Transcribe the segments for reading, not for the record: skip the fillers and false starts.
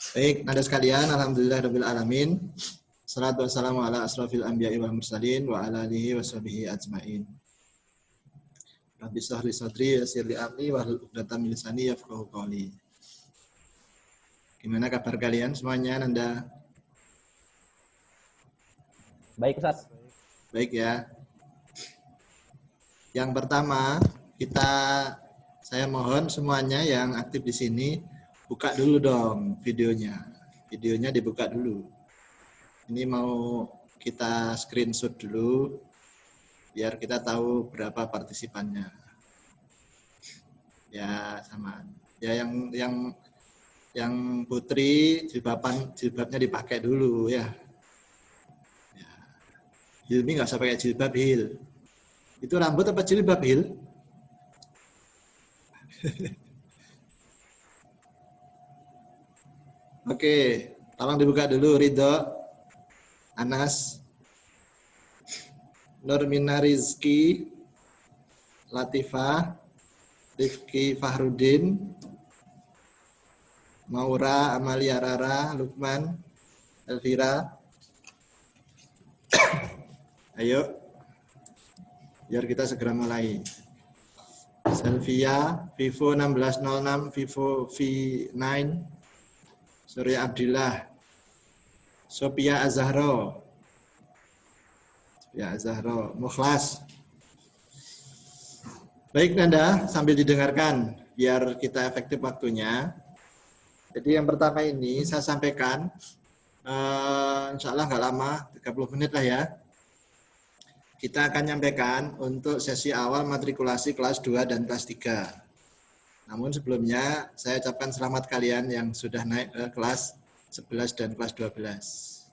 Baik, nada sekalian, alhamdulillah rabbil alamin. Salatu wassalamu ala asrafil anbiya'i wal mursalin wa ala alihi wa sahbihi ajmain. Rabbi shrah li sadri yassir li amri wahlul 'uqdatam min lisani yafqahu qawli. Gimana kabar kalian semuanya, Nanda? Baik, Ustaz. Baik ya. Yang pertama, saya mohon semuanya yang aktif di sini buka dulu dong videonya. Videonya dibuka dulu. Ini mau kita screenshot dulu biar kita tahu berapa partisipannya. Ya sama. Ya yang Putri jilbabnya dipakai dulu ya. Hilmi nggak usah pakai jilbab, Hil. Itu rambut apa jilbab, Hil? Oke, tolong dibuka dulu, Ridho, Anas, Nurmina Rizky, Latifah, Rifki Fahrudin, Maura, Amalia Rara, Lukman, Elvira. Ayo, biar kita segera mulai. Selvia, Vivo 1606, Vivo V9, Surya Abdillah, Sophia Azahro, Mukhlas. Baik Nanda, sambil didengarkan biar kita efektif waktunya. Jadi yang pertama ini saya sampaikan, insya Allah nggak lama, 30 menit lah ya. Kita akan nyampaikan untuk sesi awal matrikulasi kelas 2 dan kelas 3. Namun sebelumnya saya ucapkan selamat kalian yang sudah naik ke kelas 11 dan kelas 12.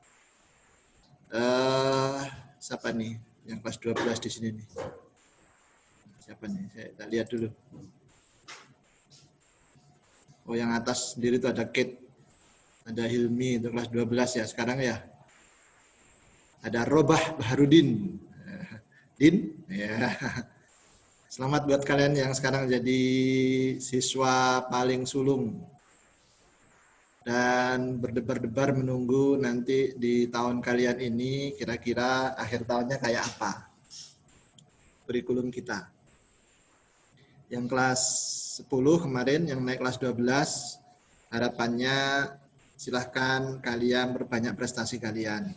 Siapa nih yang kelas 12 di sini nih? Siapa nih? Kita lihat dulu. Oh, yang atas sendiri itu ada Kate, ada Hilmi itu kelas 12 ya sekarang ya. Ada Robah Baharudin. Din, ya. Selamat buat kalian yang sekarang jadi siswa paling sulung dan berdebar-debar menunggu nanti di tahun kalian ini kira-kira akhir tahunnya kayak apa kurikulum kita. Yang kelas 10 kemarin, yang naik kelas 12, harapannya silahkan kalian perbanyak prestasi kalian.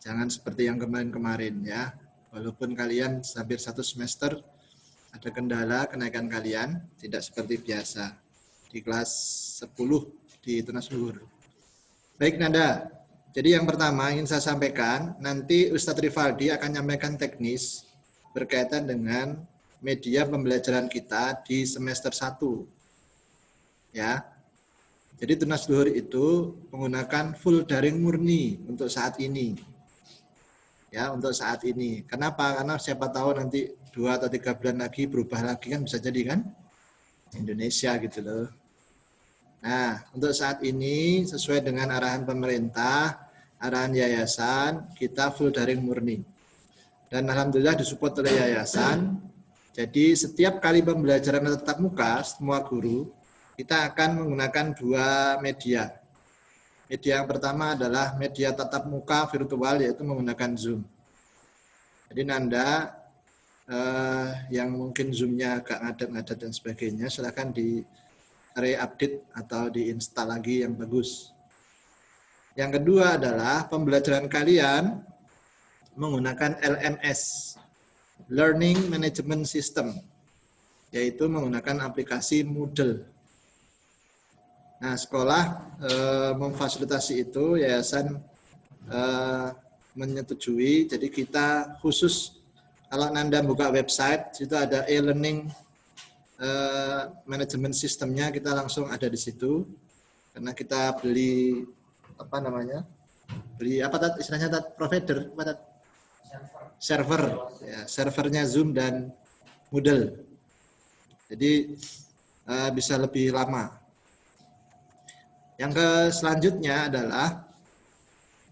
Jangan seperti yang kemarin-kemarin ya. Walaupun kalian hampir 1 semester ada kendala kenaikan kalian, tidak seperti biasa di kelas 10 di Tunas Luhur. Baik Nanda, jadi yang pertama ingin saya sampaikan, nanti Ustadz Rivaldi akan menyampaikan teknis berkaitan dengan media pembelajaran kita di semester 1. Ya. Jadi Tunas Luhur itu menggunakan full daring murni untuk saat ini. Ya, untuk saat ini. Kenapa? Karena siapa tahu nanti 2 atau 3 bulan lagi berubah lagi kan bisa jadi kan? Indonesia gitu loh. Nah, untuk saat ini sesuai dengan arahan pemerintah, arahan yayasan, kita full daring murni. Dan alhamdulillah disupport oleh yayasan. Jadi setiap kali pembelajaran tatap muka, semua guru, kita akan menggunakan 2 media. Media yang pertama adalah media tatap muka virtual, yaitu menggunakan Zoom. Jadi Nanda, yang mungkin Zoom-nya agak ngadat-ngadat dan sebagainya, silakan di re-update atau diinstal lagi yang bagus. Yang kedua adalah pembelajaran kalian menggunakan LMS, Learning Management System, yaitu menggunakan aplikasi Moodle. Nah, sekolah memfasilitasi itu, yayasan menyetujui. Jadi kita khusus kalau Nanda buka website, itu ada e-learning management sistemnya, kita langsung ada di situ. Karena kita beli apa namanya? Beli apa istilahnya provider, apa server, ya, servernya Zoom dan Moodle. Jadi bisa lebih lama. Yang selanjutnya adalah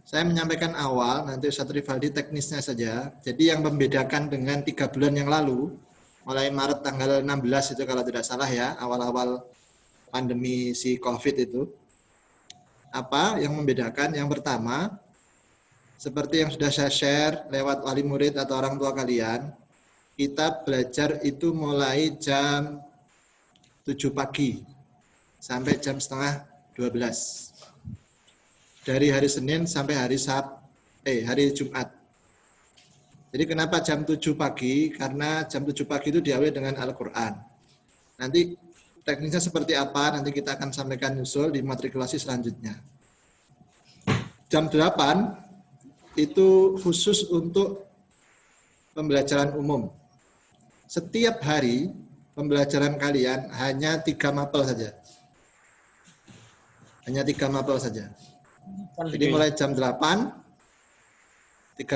saya menyampaikan awal, nanti Ustadz Rivaldi teknisnya saja. Jadi yang membedakan dengan 3 bulan yang lalu, mulai Maret tanggal 16 itu kalau tidak salah ya, awal-awal pandemi si COVID itu. apa yang membedakan? Yang pertama, seperti yang sudah saya share lewat wali murid atau orang tua kalian, kita belajar itu mulai jam 7 pagi sampai jam setengah 12. Dari hari Senin sampai hari Jumat. Jadi kenapa jam 7 pagi? Karena jam 7 pagi itu diawali dengan Al-Quran. Nanti teknisnya seperti apa, nanti kita akan sampaikan nyusul di matrikulasi selanjutnya. Jam 8 itu khusus untuk pembelajaran umum. Setiap hari pembelajaran kalian hanya 3 mapel saja. Hanya 3 mapel saja. Jadi mulai jam 8, 30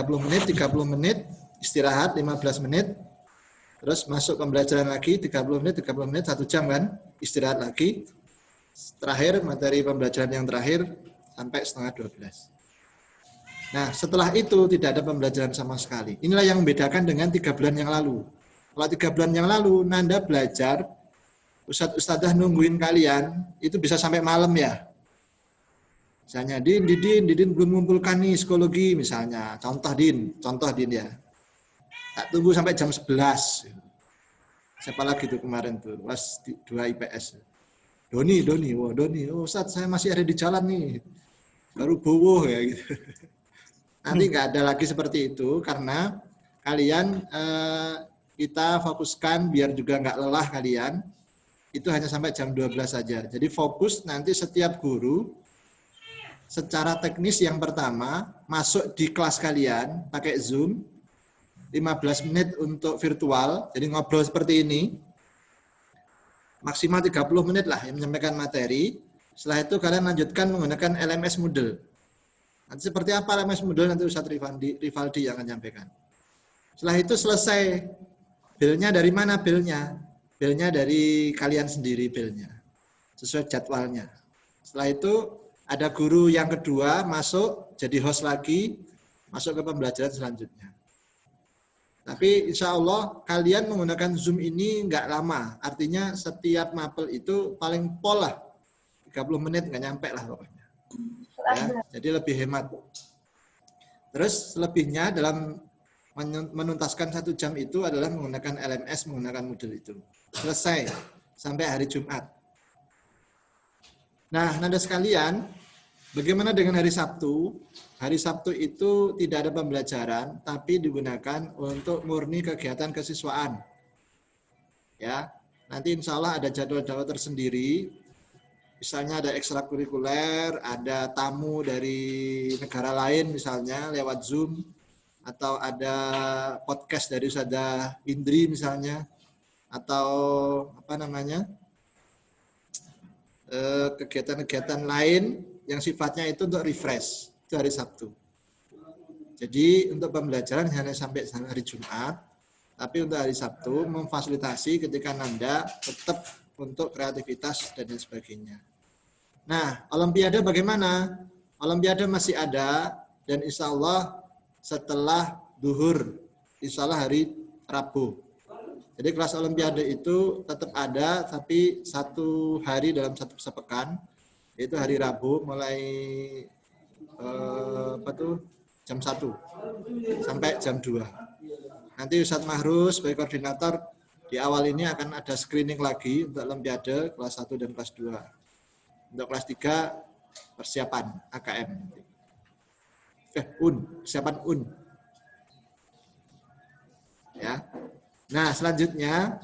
menit, istirahat 15 menit, terus masuk pembelajaran lagi 30 menit, 1 jam kan, istirahat lagi. Terakhir, materi pembelajaran yang terakhir sampai setengah 12. Nah, setelah itu tidak ada pembelajaran sama sekali. Inilah yang membedakan dengan 3 bulan yang lalu. Kalau 3 bulan yang lalu, Nanda belajar, Ustadz-ustadzah nungguin kalian, itu bisa sampai malam ya. Misalnya, Didin belum mengumpulkan nih psikologi misalnya. Contoh Din ya. Tak tunggu sampai jam 11. Siapa lagi tuh kemarin tuh, was 2 IPS. Doni, oh Ustadz saya masih ada di jalan nih. Baru bowoh ya gitu. Nanti nggak ada lagi seperti itu karena kalian kita fokuskan biar juga nggak lelah kalian. Itu hanya sampai jam 12 saja. Jadi fokus nanti setiap guru secara teknis yang pertama masuk di kelas kalian pakai Zoom 15 menit untuk virtual, jadi ngobrol seperti ini maksimal 30 menit lah yang menyampaikan materi. Setelah itu kalian lanjutkan menggunakan LMS Moodle. Nanti seperti apa LMS Moodle nanti Ustadz Rivaldi yang akan menyampaikan. Setelah itu selesai, bilnya dari mana bilnya? Bilnya dari kalian sendiri bilnya sesuai jadwalnya. Setelah itu ada guru yang kedua masuk jadi host lagi, masuk ke pembelajaran selanjutnya. Tapi insya Allah kalian menggunakan Zoom ini nggak lama. Artinya setiap mapel itu paling pol lah. 30 menit nggak nyampe lah pokoknya. Ya, jadi lebih hemat. Terus selebihnya dalam menuntaskan 1 jam itu adalah menggunakan LMS, menggunakan Moodle itu. Selesai sampai hari Jumat. Nah, Nanda sekalian, bagaimana dengan hari Sabtu? Hari Sabtu itu tidak ada pembelajaran, tapi digunakan untuk murni kegiatan kesiswaan. Ya, nanti insya Allah ada jadwal-jadwal tersendiri. Misalnya ada ekstrakurikuler, ada tamu dari negara lain misalnya lewat Zoom, atau ada podcast dari Ustadzah Indri misalnya, atau apa namanya? Kegiatan-kegiatan lain yang sifatnya itu untuk refresh, itu hari Sabtu. Jadi untuk pembelajaran hanya sampai hari Jumat, tapi untuk hari Sabtu memfasilitasi ketika Nanda tetap untuk kreativitas dan lain sebagainya. Nah, Olimpiade bagaimana? Olimpiade masih ada dan insya Allah setelah duhur, insya Allah hari Rabu. Jadi kelas Olimpiade itu tetap ada, tapi 1 hari dalam 1 sepekan, yaitu hari Rabu mulai jam 1 sampai jam 2. Nanti Ustadz Mahrus sebagai koordinator di awal ini akan ada screening lagi untuk Olimpiade kelas 1 dan kelas 2. Untuk kelas 3 persiapan AKM. Persiapan UN. Ya. Nah, selanjutnya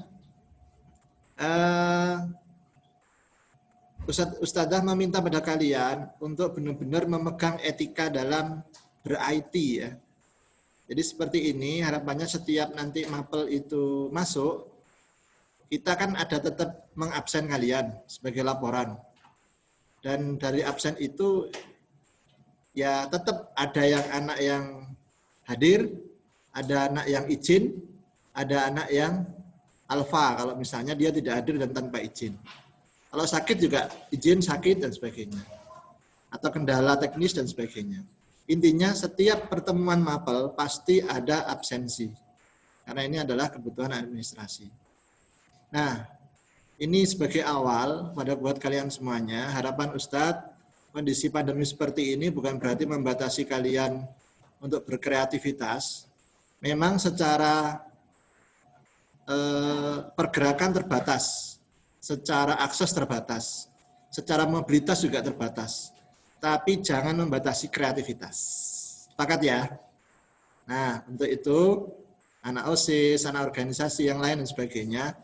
Ustadzah meminta pada kalian untuk benar-benar memegang etika dalam ber-IT ya. Jadi seperti ini, harapannya setiap nanti mapel itu masuk, kita kan ada tetap mengabsen kalian sebagai laporan. Dan dari absen itu ya tetap ada yang anak yang hadir, ada anak yang izin, ada anak yang alfa kalau misalnya dia tidak hadir dan tanpa izin. Kalau sakit juga izin sakit dan sebagainya. Atau kendala teknis dan sebagainya. Intinya setiap pertemuan mapel pasti ada absensi. Karena ini adalah kebutuhan administrasi. Nah, ini sebagai awal pada buat kalian semuanya, harapan Ustadz kondisi pandemi seperti ini bukan berarti membatasi kalian untuk berkreativitas. Memang secara pergerakan terbatas, secara akses terbatas, secara mobilitas juga terbatas. Tapi jangan membatasi kreativitas. Sepakat ya? Nah, untuk itu, anak OSIS, anak organisasi yang lain dan sebagainya,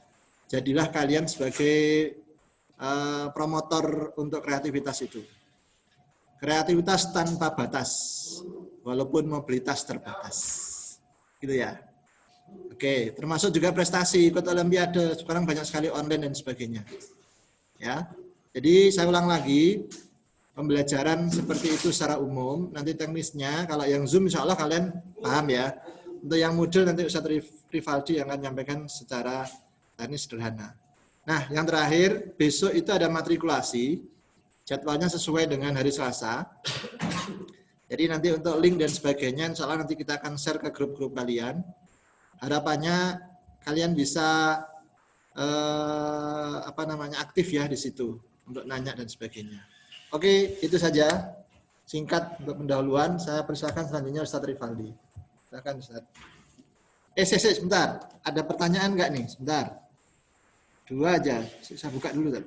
jadilah kalian sebagai promotor untuk kreativitas itu. Kreativitas tanpa batas, walaupun mobilitas terbatas. Gitu ya. Oke, termasuk juga prestasi, ikut olimpiade, sekarang banyak sekali online dan sebagainya. Ya. Jadi saya ulang lagi, pembelajaran seperti itu secara umum, nanti teknisnya, kalau yang Zoom insya Allah kalian paham ya. Untuk yang Moodle nanti Ustadz Rivaldi yang akan menyampaikan secara teknis sederhana. Nah, yang terakhir, besok itu ada matrikulasi, jadwalnya sesuai dengan hari Selasa. Jadi nanti untuk link dan sebagainya, insya Allah nanti kita akan share ke grup-grup kalian. Harapannya kalian bisa aktif ya di situ untuk nanya dan sebagainya. Oke, itu saja singkat untuk pendahuluan. Saya persilakan selanjutnya Ustadz Rivaldi. Silakan Ustadz. Sebentar. Ada pertanyaan nggak nih? Sebentar. 2 aja. Saya buka dulu.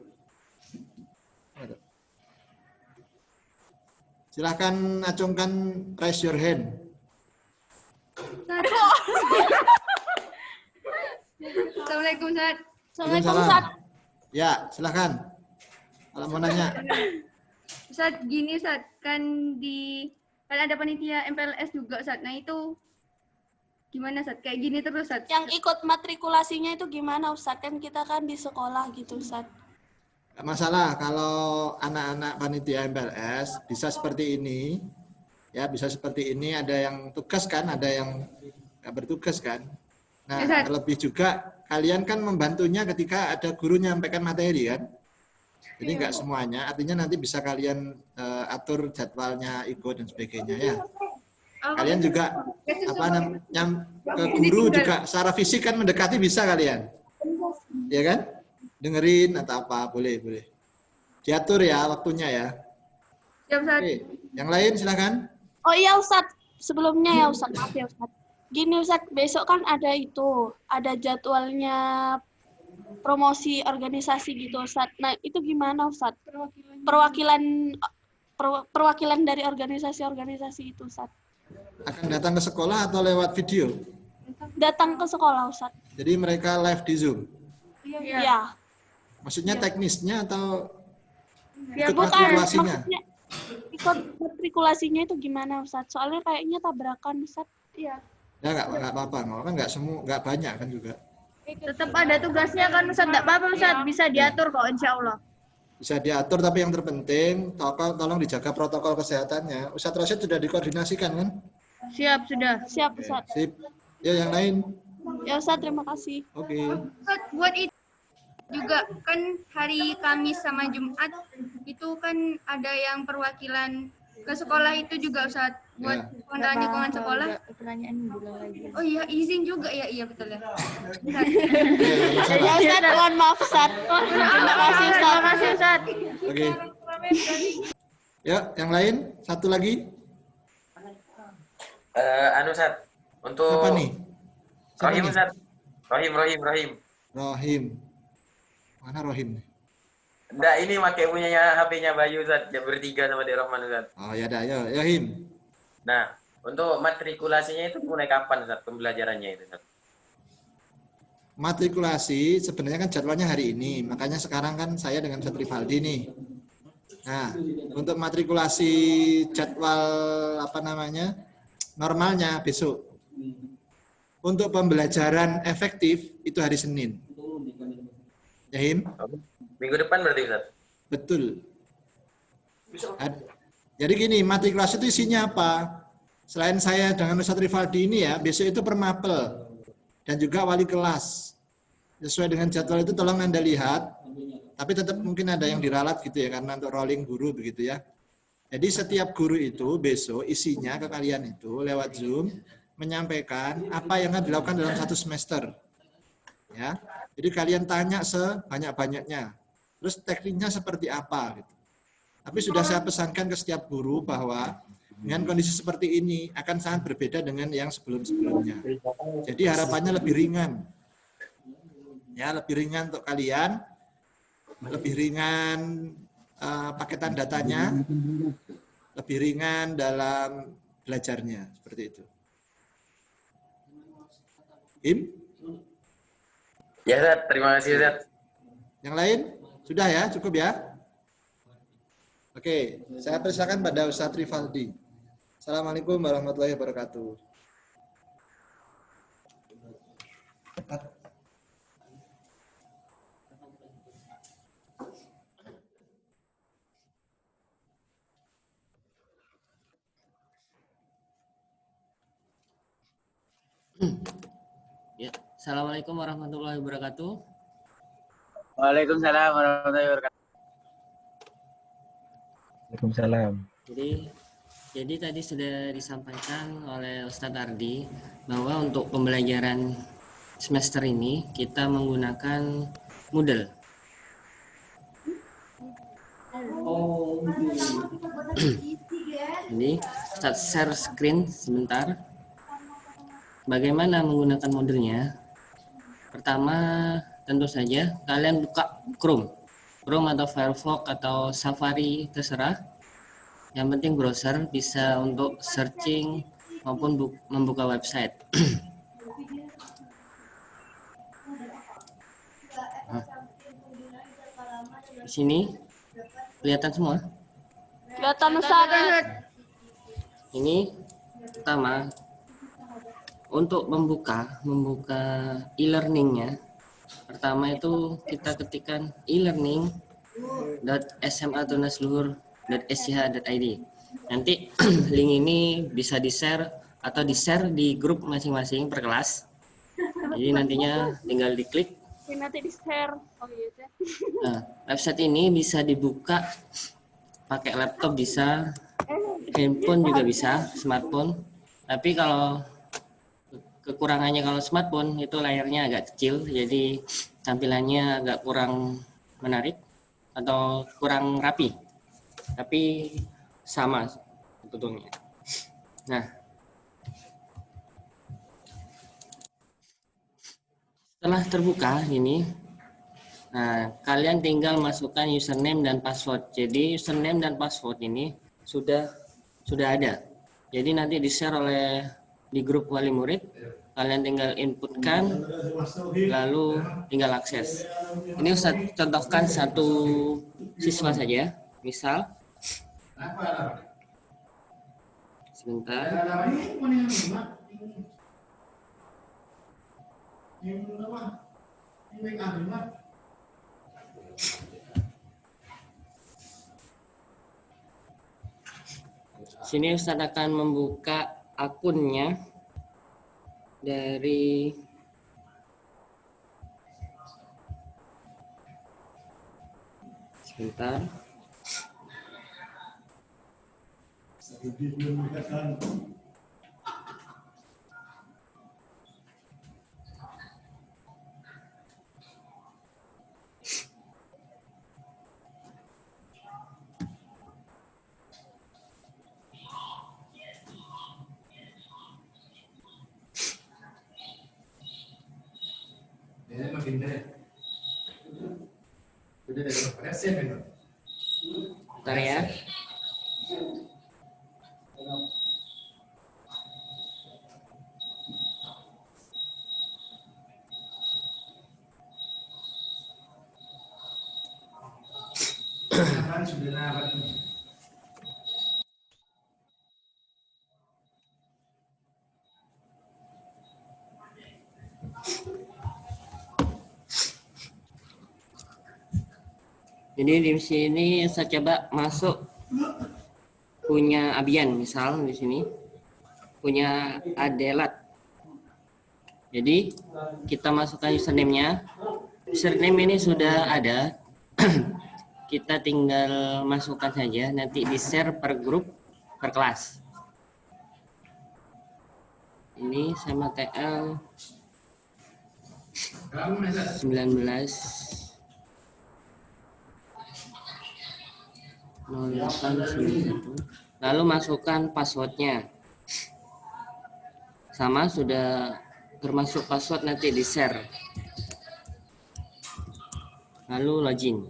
Silahkan acungkan raise your hand. Assalamualaikum Ustaz. Assalamualaikum Ustaz. Ya, silahkan. Kalau mau nanya. Ustaz, gini Ustaz, kan ada panitia MPLS juga Ustaz. Nah itu gimana Ustaz? Kayak gini terus Ustaz. Yang ikut matrikulasinya itu gimana Ustaz? Kan kita kan di sekolah gitu Ustaz. Gak masalah kalau anak-anak panitia MPLS bisa seperti ini. Ya, bisa seperti ini. Ada yang tugas kan, ada yang nggak bertugas kan. Nah, ya, terlebih juga kalian kan membantunya ketika ada guru menyampaikan materi kan. Jadi nggak semuanya, artinya nanti bisa kalian atur jadwalnya, ikut dan sebagainya ya. Kalian juga ke guru juga secara fisik kan mendekati bisa kalian. Ya kan? Dengerin atau apa, boleh. Diatur ya waktunya ya. Ya, Ustaz. Oke, yang lain silakan. Oh iya Ustaz, sebelumnya ya Ustaz, maaf ya Ustaz. Gini Ustaz, besok kan ada jadwalnya promosi organisasi gitu Ustaz. Nah, itu gimana Ustaz? Perwakilan dari organisasi-organisasi itu Ustaz. Akan datang ke sekolah atau lewat video? Datang ke sekolah Ustaz. Jadi mereka live di Zoom? Iya. Maksudnya teknisnya atau Ya, ikut bukan. matrikulasinya? Maksudnya, ikut matrikulasinya itu gimana Ustaz? Soalnya kayaknya tabrakan Ustaz. Iya. Ya nggak apa-apa, kan nggak banyak kan juga. Tetap ada tugasnya kan Ustaz, enggak apa-apa Ustaz, bisa diatur kok insyaallah. Bisa diatur, tapi yang terpenting tolong dijaga protokol kesehatannya. Ustadz Rasyid sudah dikoordinasikan kan? Siap, sudah. Siap Ustaz. Sip. Ya, yang lain. Ya Ustaz, terima kasih. Oke. Ustaz, buat itu juga kan hari Kamis sama Jumat itu kan ada yang perwakilan ke sekolah itu juga Ustaz, buat pengenalan lingkungan sekolah. Oh iya, izin juga ya, iya betul ya. Ya Ustaz, mohon maaf Ustaz. Terima kasih Ustaz. Terima kasih Ustaz. Oke. Ya, yang lain satu lagi. Ustaz, untuk Apa nih? Rohim Ustaz. Rohim. Mana Rohim? Enggak, ini pakai punyanya HP-nya Bayu Ustaz, dia bertiga sama Dek Rahman Ustaz. Oh ya dah, ya Him. Nah, untuk matrikulasinya itu mulai kapan Ustaz pembelajarannya itu Ustaz? Matrikulasi sebenarnya kan jadwalnya hari ini, makanya sekarang kan saya dengan Ustadz Rivaldi nih. Nah, untuk matrikulasi jadwal normalnya besok. Untuk pembelajaran efektif itu hari Senin. Ya Him? Minggu depan berarti Ustaz? Betul. Jadi gini, matrikulasi itu isinya apa? Selain saya dengan Ustadz Rivaldi ini ya, besok itu permapel dan juga wali kelas. Sesuai dengan jadwal itu tolong Anda lihat, tapi tetap mungkin ada yang diralat gitu ya, karena untuk rolling guru begitu ya. Jadi setiap guru itu besok isinya ke kalian itu lewat Zoom menyampaikan apa yang akan dilakukan dalam satu semester. Ya. Jadi kalian tanya sebanyak-banyaknya. Terus tekniknya seperti apa gitu. Tapi sudah saya pesankan ke setiap guru bahwa dengan kondisi seperti ini akan sangat berbeda dengan yang sebelum-sebelumnya. Jadi harapannya lebih ringan. Ya, lebih ringan untuk kalian, lebih ringan paketan datanya, lebih ringan dalam belajarnya, seperti itu. Im? Ya, Zat. Terima kasih, Zat. Yang lain? Sudah ya? Cukup ya? Oke, saya persilakan pada Ustadz Rivaldi. Assalamualaikum warahmatullahi wabarakatuh. Ya, Assalamualaikum warahmatullahi wabarakatuh. Waalaikumsalam warahmatullahi wabarakatuh. Waalaikumsalam. Jadi tadi sudah disampaikan oleh Ustadz Ardi bahwa untuk pembelajaran semester ini kita menggunakan Moodle. Jadi Ustadz share screen sebentar. Bagaimana menggunakan Moodle-nya? Pertama, tentu saja kalian buka Chrome atau Firefox atau Safari, terserah. Yang penting browser bisa untuk searching maupun membuka website. Nah, di sini kelihatan semua. Kelihatan Ustaz. Ini pertama untuk membuka e-learningnya. Pertama itu kita ketikkan e-learning.sma.tunasluhur.sch.id. Nanti link ini bisa di-share atau di-share di grup masing-masing per kelas. Jadi nantinya tinggal diklik. Nanti di-share. Oh iya. Nah, website ini bisa dibuka pakai laptop bisa, handphone juga bisa, smartphone. Tapi kalau kekurangannya kalau smartphone itu layarnya agak kecil, jadi tampilannya agak kurang menarik atau kurang rapi. Tapi sama sebetulnya. Nah, setelah terbuka ini, nah kalian tinggal masukkan username dan password. Jadi username dan password ini sudah ada. Jadi nanti di-share oleh di grup wali murid, kalian tinggal inputkan, lalu tinggal akses. Ini Ustaz contohkan satu siswa saja, misal. Sebentar. Sini Ustaz akan membuka akunnya dari sebentar. Bentar ya. Jadi di sini saya coba masuk punya Abian, misal di sini punya Adelat. Jadi kita masukkan username-nya. Username ini sudah ada. Kita tinggal masukkan saja, nanti di-share per grup, per kelas. Ini sama TL 19 0891. Lalu masukkan passwordnya. Sama, sudah termasuk password nanti di share. Lalu login.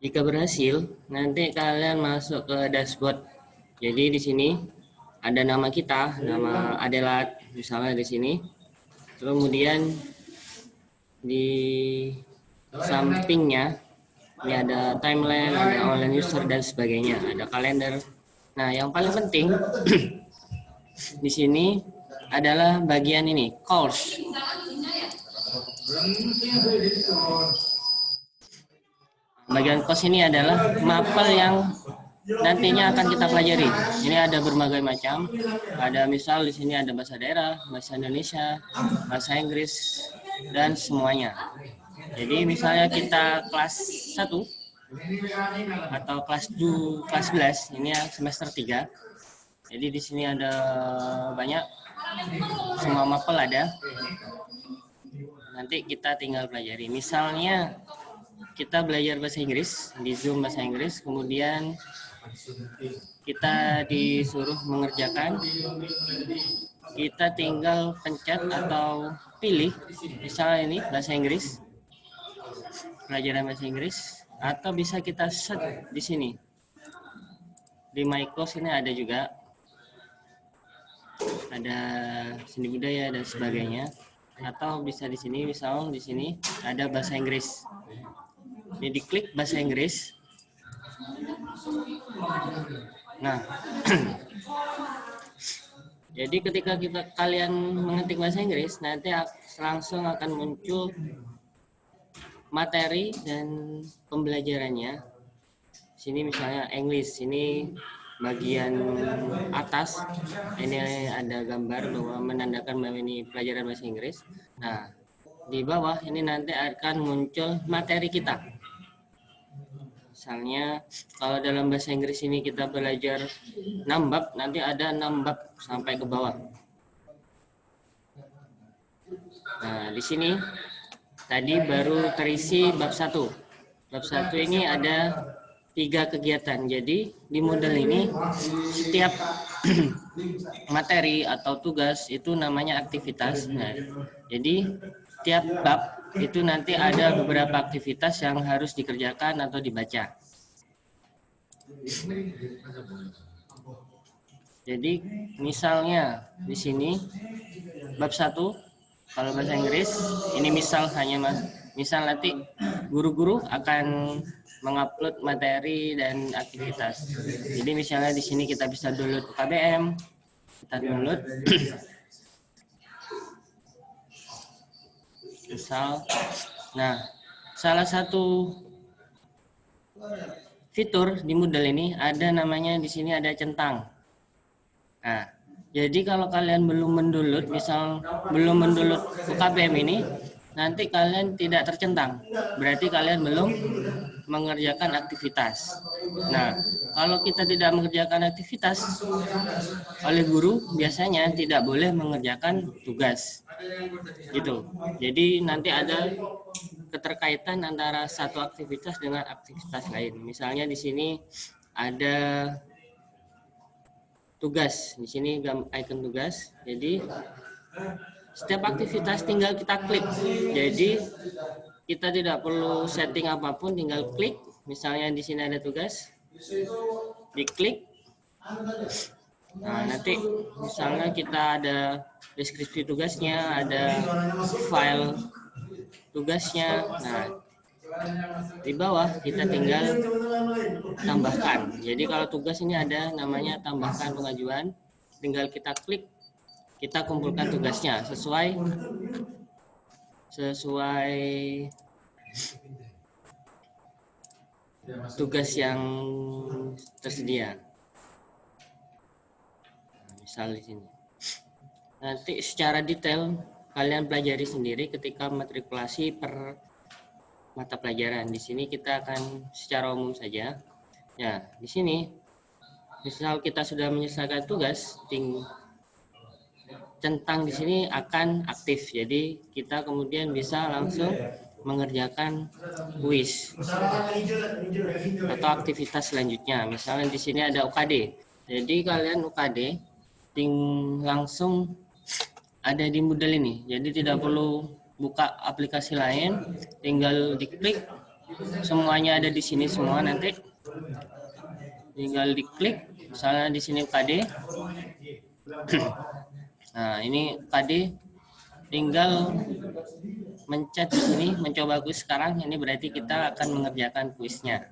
Jika berhasil, nanti kalian masuk ke dashboard. Jadi di sini ada nama kita, nama Adelat, misalnya di sini. Kemudian di sampingnya ini ada timeline, ada online user dan sebagainya, ada kalender. Nah, yang paling penting di sini adalah bagian ini, course. Bagian course ini adalah mapel yang nantinya akan kita pelajari. Ini ada berbagai macam. Ada misal di sini ada bahasa daerah, bahasa Indonesia, bahasa Inggris, dan semuanya. Jadi misalnya kita kelas 1 atau kelas 11, ini ya semester 3. Jadi di sini ada banyak, semua mapel ada. Nanti kita tinggal pelajari. Misalnya kita belajar bahasa Inggris di Zoom bahasa Inggris, kemudian kita disuruh mengerjakan, kita tinggal pencet atau pilih, misalnya ini bahasa Inggris, pelajaran bahasa Inggris, atau bisa kita set di sini. Di My Course ini ada juga, ada seni budaya dan sebagainya, atau bisa di sini, misal di sini ada bahasa Inggris. Ini diklik bahasa Inggris. Nah, jadi ketika kalian mengetik bahasa Inggris, nanti langsung akan muncul materi dan pembelajarannya. Sini misalnya English, ini bagian atas, ini ada gambar bahwa menandakan bahwa ini pelajaran bahasa Inggris. Nah, di bawah ini nanti akan muncul materi kita. Misalnya kalau dalam bahasa Inggris ini kita belajar 6 bab, nanti ada 6 bab sampai ke bawah. Nah, di sini tadi baru terisi bab 1. Bab 1 ini ada 3 kegiatan. Jadi di model ini setiap materi atau tugas itu namanya aktivitas. Nah, jadi tiap bab itu nanti ada beberapa aktivitas yang harus dikerjakan atau dibaca. Jadi misalnya di sini bab 1 kalau bahasa Inggris ini misal misal nanti guru-guru akan mengupload materi dan aktivitas. Jadi misalnya di sini kita bisa download UKBM, kita download misal. Nah, salah satu fitur di Moodle ini ada namanya di sini ada centang. Nah, jadi kalau kalian belum mendownload, misal belum mendownload UKBM ini, nanti kalian tidak tercentang. Berarti kalian belum mengerjakan aktivitas. Nah, kalau kita tidak mengerjakan aktivitas oleh guru, biasanya tidak boleh mengerjakan tugas. Gitu. Jadi nanti ada keterkaitan antara satu aktivitas dengan aktivitas lain. Misalnya di sini ada tugas. Di sini icon tugas. Jadi setiap aktivitas tinggal kita klik. Jadi kita tidak perlu setting apapun, tinggal klik. Misalnya di sini ada tugas, diklik. Nah, nanti misalnya kita ada deskripsi tugasnya, ada file tugasnya. Nah, di bawah kita tinggal tambahkan. Jadi kalau tugas ini ada namanya tambahkan pengajuan, tinggal kita klik, kita kumpulkan tugasnya sesuai tugas yang tersedia. Misal di sini. Nanti secara detail kalian pelajari sendiri ketika matrikulasi per mata pelajaran. Di sini kita akan secara umum saja. Ya, di sini misal kita sudah menyelesaikan tugas, centang di sini akan aktif. Jadi kita kemudian bisa langsung mengerjakan kuis atau aktivitas selanjutnya. Misalnya di sini ada UKD. Jadi kalian UKD langsung ada di Moodle ini. Jadi tidak perlu buka aplikasi lain, tinggal diklik, semuanya ada di sini semua nanti. Tinggal diklik, misalnya di sini UKD. Nah, ini UKD, tinggal mencet di sini, mencoba kuis sekarang. Ini berarti kita akan mengerjakan kuisnya.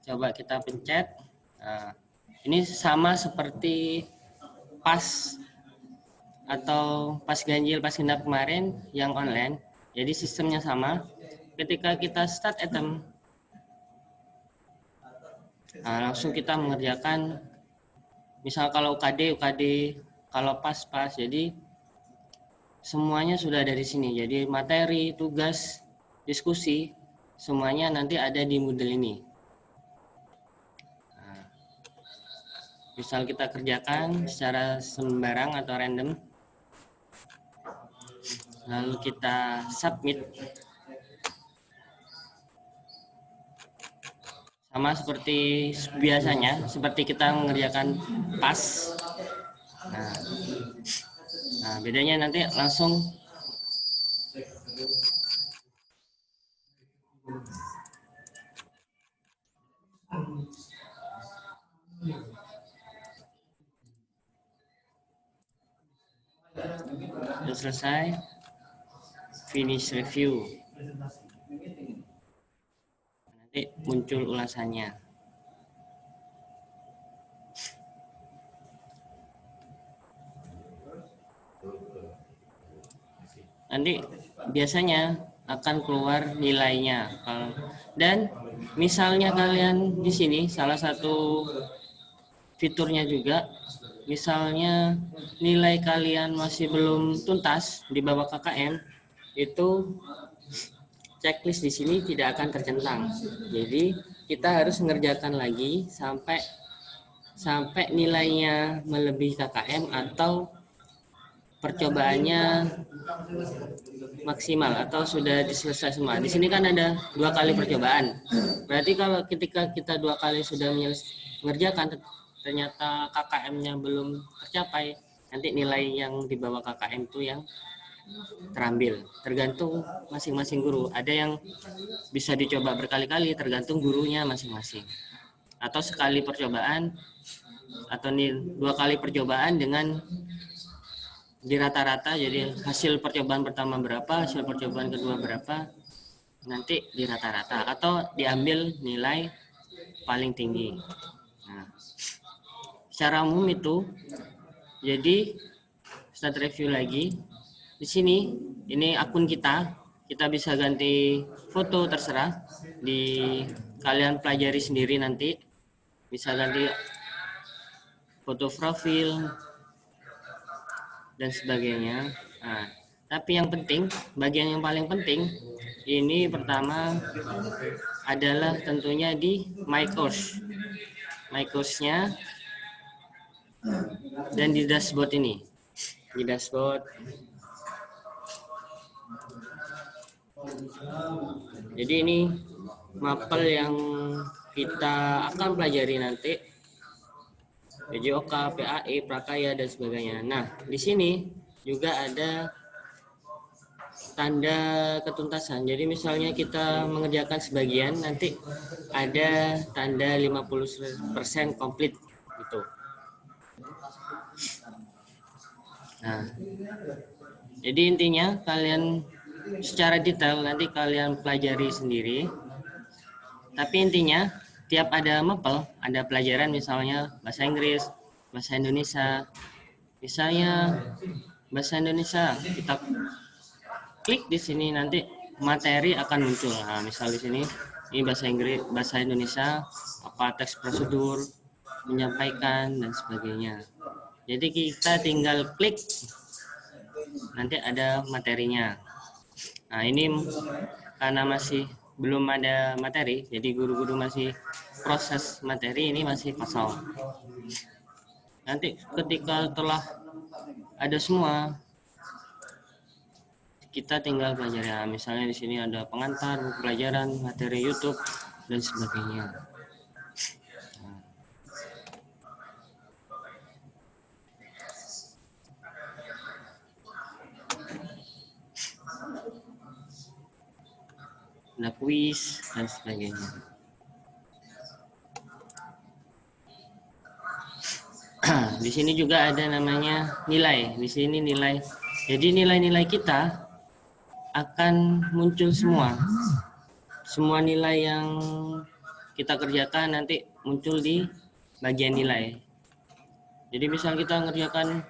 Coba kita pencet. Nah, ini sama seperti pas atau pas ganjil, pas genap kemarin yang online. Jadi sistemnya sama. Ketika kita start item, nah, langsung kita mengerjakan. Misal kalau UKD, kalau pas. Jadi semuanya sudah ada di sini. Jadi materi, tugas, diskusi, semuanya nanti ada di Moodle ini. Nah, misal kita kerjakan secara sembarang atau random, lalu kita submit. Sama seperti biasanya, seperti kita mengerjakan pas. Nah, bedanya nanti langsung sudah selesai, finish review. Nanti muncul ulasannya. Nanti biasanya akan keluar nilainya. Dan misalnya kalian di sini salah satu fiturnya juga, misalnya nilai kalian masih belum tuntas di bawah KKM, itu checklist di sini tidak akan tercentang. Jadi kita harus mengerjakan lagi sampai nilainya melebihi KKM atau percobaannya maksimal atau sudah diselesai semua. Di sini kan ada 2 kali percobaan. Berarti kalau ketika kita 2 kali sudah mengerjakan, ternyata KKM-nya belum tercapai, nanti nilai yang di bawah KKM itu yang terambil. Tergantung masing-masing guru. Ada yang bisa dicoba berkali-kali, tergantung gurunya masing-masing. Atau sekali percobaan, atau 2 kali percobaan dengan di rata-rata. Jadi hasil percobaan pertama berapa, hasil percobaan kedua berapa, nanti di rata-rata atau diambil nilai paling tinggi. Nah, secara umum itu. Jadi start review lagi. Di sini ini akun kita bisa ganti foto, terserah. Kalian pelajari sendiri nanti. Bisa ganti foto profil dan sebagainya. Nah, tapi yang penting, bagian yang paling penting ini pertama adalah tentunya di My Course. My Course-nya dan di dashboard ini. Di dashboard. Jadi ini mapel yang kita akan pelajari nanti. PJOK, PAE, Prakaya dan sebagainya. Nah, di sini juga ada tanda ketuntasan. Jadi misalnya kita mengerjakan sebagian, nanti ada tanda 50% komplit gitu. Nah, jadi intinya kalian secara detail nanti kalian pelajari sendiri. Tapi intinya tiap ada mapel, ada pelajaran misalnya bahasa Inggris, bahasa Indonesia. Misalnya bahasa Indonesia, kita klik di sini nanti materi akan muncul. Nah, misal di sini ini bahasa Inggris, bahasa Indonesia, apa teks prosedur, menyampaikan dan sebagainya. Jadi kita tinggal klik, nanti ada materinya. Nah, ini karena masih belum ada materi, jadi guru-guru masih proses materi, ini masih kosong. Nanti ketika telah ada semua, kita tinggal pelajari. Nah, misalnya di sini ada pengantar, buku pelajaran, materi YouTube dan sebagainya. Ada kuis dan sebagainya. Di sini juga ada namanya nilai. Di sini nilai. Jadi nilai-nilai kita akan muncul semua. Semua nilai yang kita kerjakan nanti muncul di bagian nilai. Jadi misal kita ngerjakan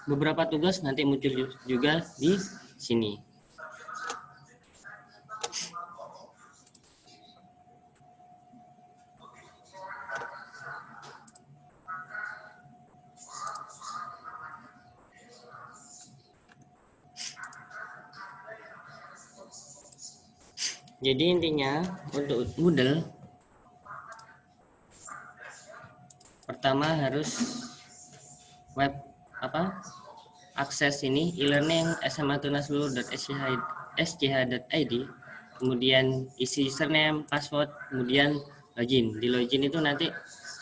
beberapa tugas, nanti muncul juga di sini. Jadi intinya untuk Moodle pertama harus akses ini e-learning.sma-tunasluhur.sch.id, kemudian isi username, password, kemudian login. Di login itu nanti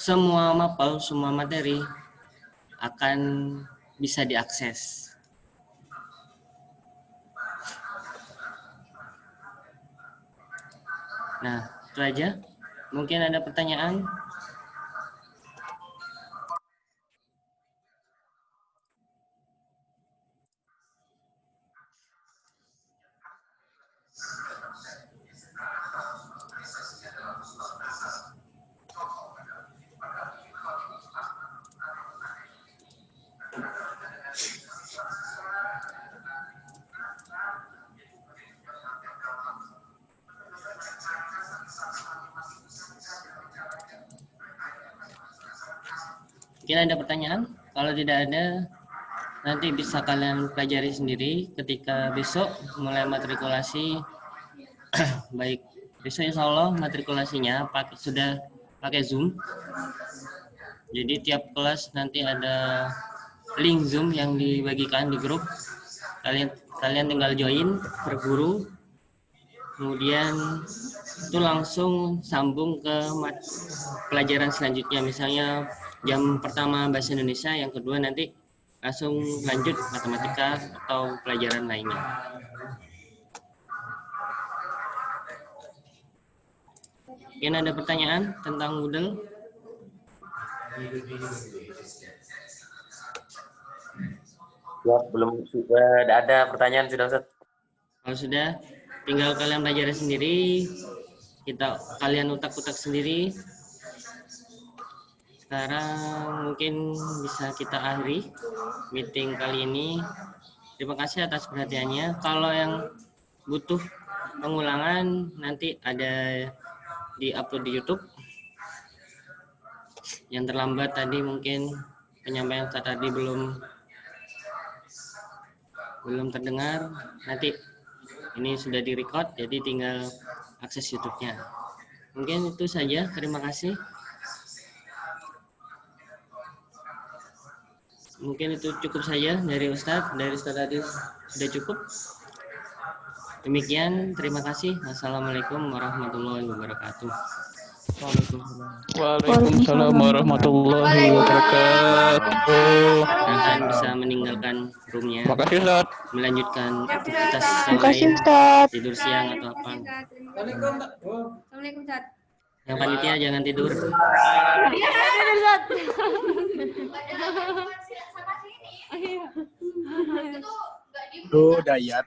semua mapel, semua materi akan bisa diakses. Nah, itu aja. Mungkin ada pertanyaan? Mungkin ada pertanyaan? Kalau tidak ada, nanti bisa kalian pelajari sendiri ketika besok mulai matrikulasi. Baik, besok insya Allah matrikulasinya sudah pakai Zoom. Jadi tiap kelas nanti ada link Zoom yang dibagikan di grup. Kalian tinggal join per guru. Kemudian itu langsung sambung ke pelajaran selanjutnya. Misalnya jam pertama bahasa Indonesia, yang kedua nanti langsung lanjut matematika atau pelajaran lainnya. Mungkin ada pertanyaan tentang Moodle? Ya, belum, sudah ada pertanyaan sudah, Ustaz. Kalau sudah, tinggal kalian pelajari sendiri, kalian utak-utak sendiri. Sekarang mungkin bisa kita akhiri meeting kali ini. Terima kasih atas perhatiannya. Kalau yang butuh pengulangan nanti ada di-upload di YouTube. Yang terlambat tadi mungkin penyampaian tadi belum terdengar. Nanti ini sudah di-record, jadi tinggal akses YouTube-nya. Mungkin itu saja. Terima kasih. Mungkin itu cukup saja dari Ustadz. Dari Ustadz tadi sudah cukup. Demikian, terima kasih. Wassalamualaikum warahmatullahi wabarakatuh. Waalaikumsalam warahmatullahi wabarakatuh. Kalian bisa meninggalkan roomnya. Makasih, Ustaz. Melanjutkan aktivitas yang Makasih, lain, Ustaz. tidur siang atau apa. Assalamualaikum, Ustaz. Yang panitia jangan tidur. Tuh, Dayat.